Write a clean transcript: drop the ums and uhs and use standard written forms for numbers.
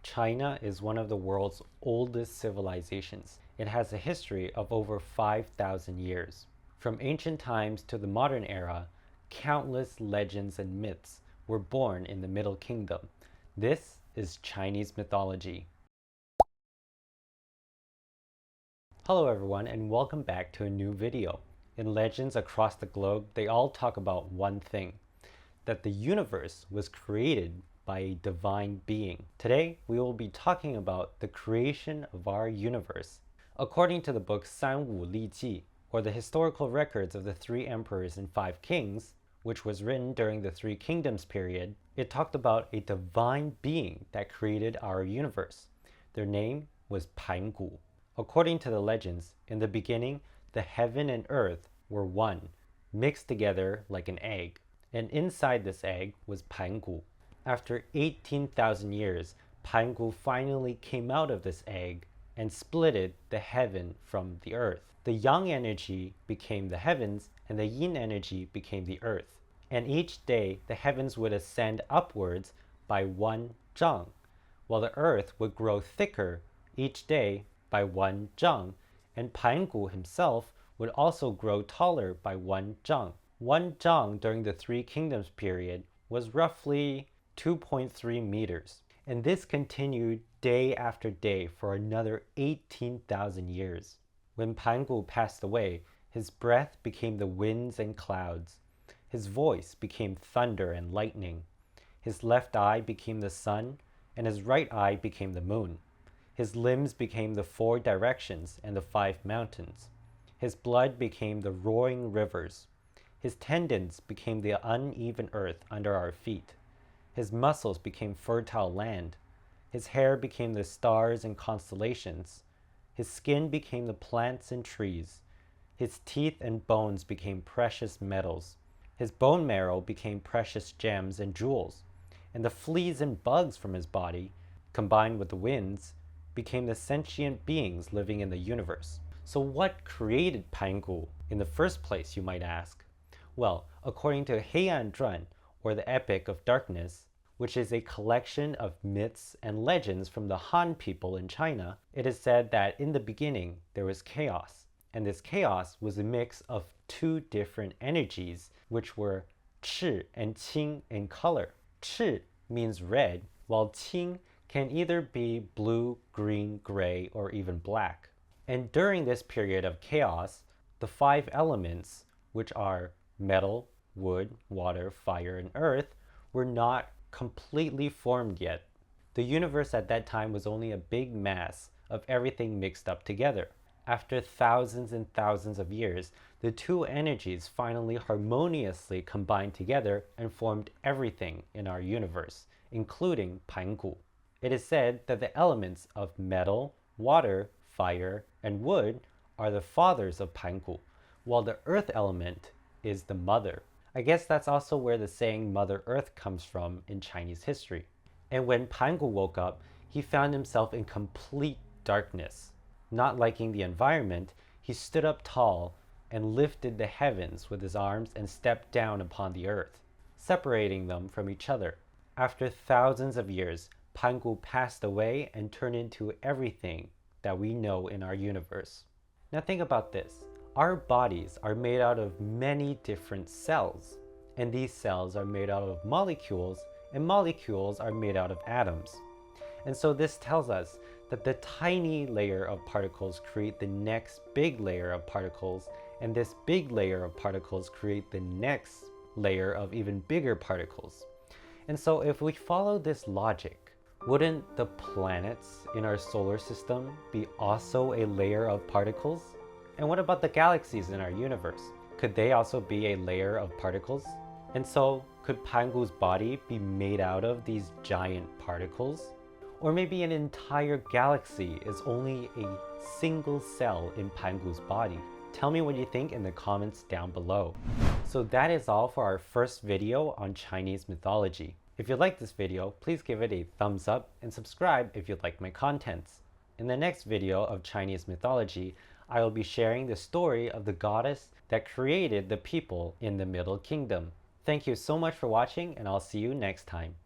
China is one of the world's oldest civilizations. It has a history of over 5,000 years. From ancient times to the modern era, countless legends and myths were born in the Middle Kingdom. This is Chinese mythology. Hello everyone, and welcome back to a new video. In legends across the globe, they all talk about one thing, that the universe was created by a divine being. Today, we will be talking about the creation of our universe. According to the book Sanwu Li Ji, or the historical records of the 3 emperors and 5 kings, which was written during the 3 kingdoms period, it talked about a divine being that created our universe. Their name was Pangu. According to the legends, in the beginning, the heaven and earth were one, mixed together like an egg. And inside this egg was Pangu. After 18,000 years, Pangu finally came out of this egg and splitted the heaven from the earth. The yang energy became the heavens, and the yin energy became the earth. And each day, the heavens would ascend upwards by 1 zhang, while the earth would grow thicker each day by 1 zhang, and Pangu himself would also grow taller by 1 zhang. 1 zhang during the 3 kingdoms period was roughly 2.3 meters. And this continued day after day for another 18,000 years. When Pangu passed away, his breath became the winds and clouds. His voice became thunder and lightning. His left eye became the sun, and his right eye became the moon. His limbs became the 4 directions and the 5 mountains. His blood became the roaring rivers. His tendons became the uneven earth under our feet. His muscles became fertile land. His hair became the stars and constellations. His skin became the plants and trees. His teeth and bones became precious metals. His bone marrow became precious gems and jewels. And the fleas and bugs from his body, combined with the winds, became the sentient beings living in the universe. So what created Pangu in the first place, you might ask? Well, according to Heian Zhuan, or the Epic of Darkness, which is a collection of myths and legends from the Han people in China, it is said that in the beginning there was chaos. And this chaos was a mix of 2 different energies, which were Chi and Qing in color. Chi means red, while Qing can either be blue, green, gray, or even black. And during this period of chaos, the 5 elements, which are metal, wood, water, fire, and earth, were not completely formed yet. The universe at that time was only a big mass of everything mixed up together. After thousands and thousands of years, the 2 energies finally harmoniously combined together and formed everything in our universe, including Pangu. It is said that the elements of metal, water, fire, and wood are the fathers of Pangu, while the earth element is the mother. I guess that's also where the saying Mother Earth comes from in Chinese history. And when Pangu woke up, he found himself in complete darkness. Not liking the environment, he stood up tall and lifted the heavens with his arms and stepped down upon the earth, separating them from each other. After thousands of years, Pangu passed away and turned into everything that we know in our universe. Now think about this. Our bodies are made out of many different cells, and these cells are made out of molecules, and molecules are made out of atoms. And so this tells us that the tiny layer of particles create the next big layer of particles, and this big layer of particles create the next layer of even bigger particles. And so if we follow this logic, wouldn't the planets in our solar system be also a layer of particles? And what about the galaxies in our universe? Could they also be a layer of particles? And so, could Pangu's body be made out of these giant particles? Or maybe an entire galaxy is only a single cell in Pangu's body? Tell me what you think in the comments down below. So that is all for our first video on Chinese mythology. If you like this video, please give it a thumbs up and subscribe if you like my contents. In the next video of Chinese mythology, I will be sharing the story of the goddess that created the people in the Middle Kingdom. Thank you so much for watching, and I'll see you next time.